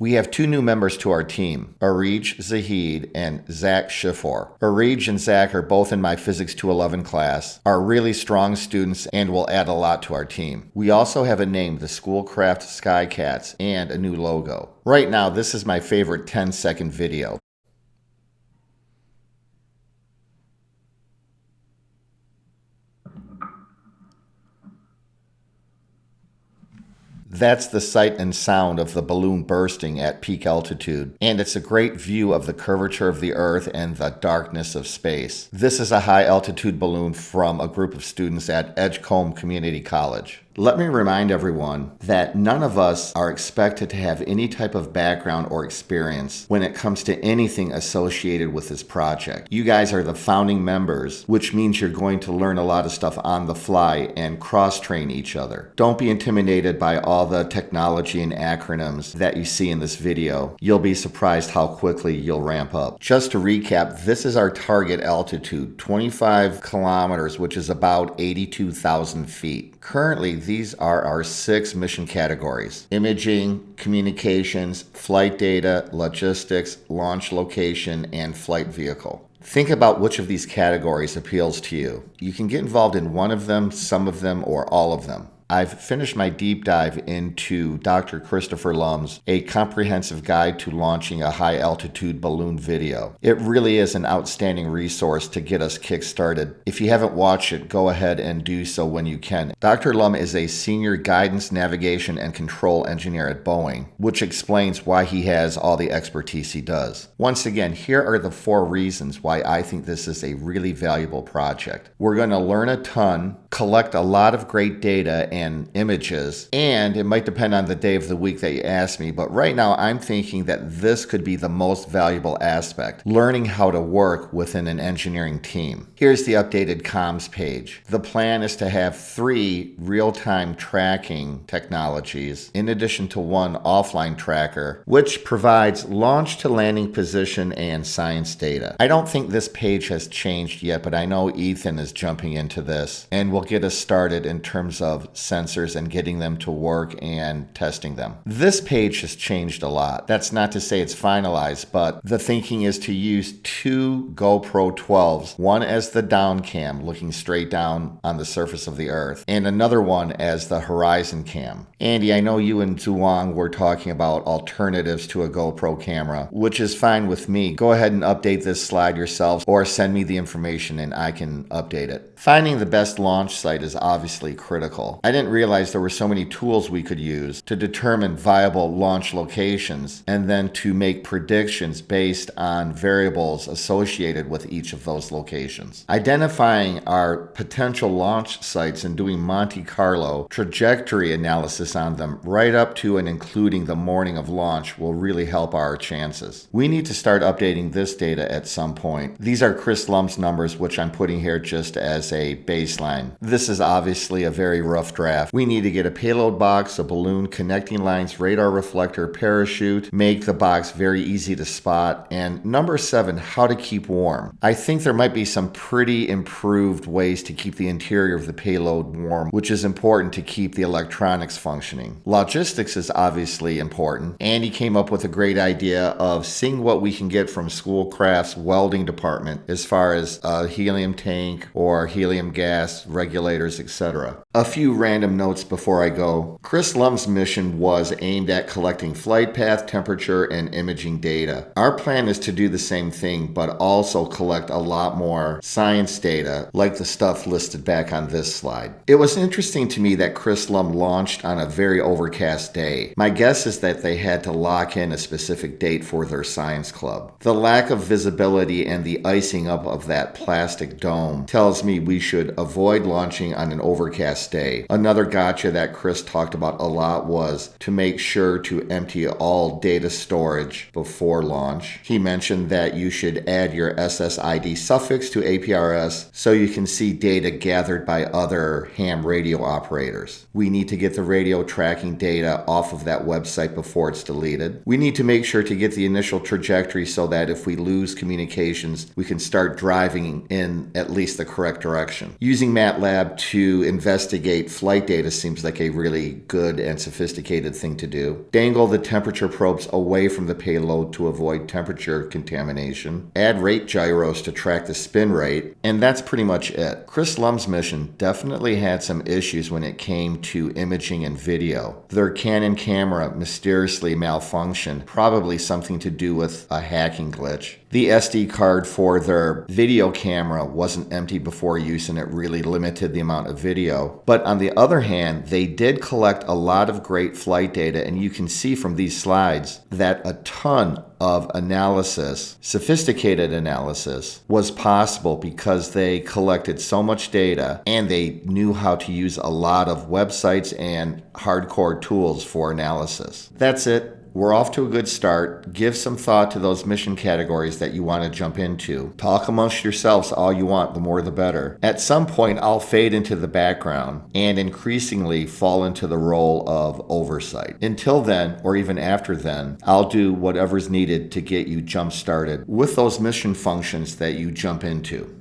We have two new members to our team, Areej Zahid and Zach Shifor. Areej and Zach are both in my Physics 211 class, are really strong students, and will add a lot to our team. We also have a name, the Schoolcraft Skycats, and a new logo. Right now, this is my favorite 10-second video. That's the sight and sound of the balloon bursting at peak altitude, and it's a great view of the curvature of the Earth and the darkness of space. This is a high-altitude balloon from a group of students at Edgecombe Community College. Let me remind everyone that none of us are expected to have any type of background or experience when it comes to anything associated with this project. You guys are the founding members, which means you're going to learn a lot of stuff on the fly and cross-train each other. Don't be intimidated by all the technology and acronyms that you see in this video. You'll be surprised how quickly you'll ramp up. Just to recap, this is our target altitude, 25 kilometers, which is about 82,000 feet. Currently, these are our 6 mission categories: imaging, communications, flight data, logistics, launch location, and flight vehicle. Think about which of these categories appeals to you. You can get involved in one of them, some of them, or all of them. I've finished my deep dive into Dr. Christopher Lum's A Comprehensive Guide to Launching a High-Altitude Balloon video. It really is an outstanding resource to get us kick-started. If you haven't watched it, go ahead and do so when you can. Dr. Lum is a senior guidance, navigation, and control engineer at Boeing, which explains why he has all the expertise he does. Once again, here are the 4 reasons why I think this is a really valuable project. We're going to learn a ton, collect a lot of great data and images, and it might depend on the day of the week that you ask me, but right now I'm thinking that this could be the most valuable aspect, learning how to work within an engineering team. Here's the updated comms page. The plan is to have 3 real-time tracking technologies, in addition to 1 offline tracker, which provides launch to landing position and science data. I don't think this page has changed yet, but I know Ethan is jumping into this and will get us started in terms of sensors and getting them to work and testing them. This page has changed a lot. That's not to say it's finalized, but the thinking is to use 2 GoPro 12s, one as the down cam looking straight down on the surface of the Earth, and another one as the horizon cam. Andy, I know you and Zhuang were talking about alternatives to a GoPro camera, which is fine with me. Go ahead and update this slide yourself or send me the information and I can update it. Finding the best launch site is obviously critical. I didn't realize there were so many tools we could use to determine viable launch locations and then to make predictions based on variables associated with each of those locations. Identifying our potential launch sites and doing Monte Carlo trajectory analysis on them right up to and including the morning of launch will really help our chances. We need to start updating this data at some point. These are Chris Lum's numbers, which I'm putting here just as a baseline. This is obviously a very rough draft. We need to get a payload box, a balloon, connecting lines, radar reflector, parachute, make the box very easy to spot, and number 7, how to keep warm. I think there might be some pretty improved ways to keep the interior of the payload warm, which is important to keep the electronics functioning. Logistics is obviously important. Andy came up with a great idea of seeing what we can get from Schoolcraft's welding department as far as a helium tank or helium gas, regulators, etc. A few random notes before I go. Chris Lum's mission was aimed at collecting flight path, temperature, and imaging data. Our plan is to do the same thing, but also collect a lot more science data, like the stuff listed back on this slide. It was interesting to me that Chris Lum launched on a very overcast day. My guess is that they had to lock in a specific date for their science club. The lack of visibility and the icing up of that plastic dome tells me we should avoid launching on an overcast day. Another gotcha that Chris talked about a lot was to make sure to empty all data storage before launch. He mentioned that you should add your SSID suffix to APRS so you can see data gathered by other ham radio operators. We need to get the radio tracking data off of that website before it's deleted. We need to make sure to get the initial trajectory so that if we lose communications, we can start driving in at least the correct direction. Using MATLAB to investigate flight flight data seems like a really good and sophisticated thing to do. Dangle the temperature probes away from the payload to avoid temperature contamination. Add rate gyros to track the spin rate. And that's pretty much it. Chris Lum's mission definitely had some issues when it came to imaging and video. Their Canon camera mysteriously malfunctioned, probably something to do with a hacking glitch. The SD card for their video camera wasn't empty before use, and it really limited the amount of video. But on the other hand, they did collect a lot of great flight data, and you can see from these slides that a ton of analysis, sophisticated analysis, was possible because they collected so much data and they knew how to use a lot of websites and hardcore tools for analysis. That's it. We're off to a good start. Give some thought to those mission categories that you want to jump into. Talk amongst yourselves all you want, the more the better. At some point, I'll fade into the background and increasingly fall into the role of oversight. Until then, or even after then, I'll do whatever's needed to get you jump started with those mission functions that you jump into.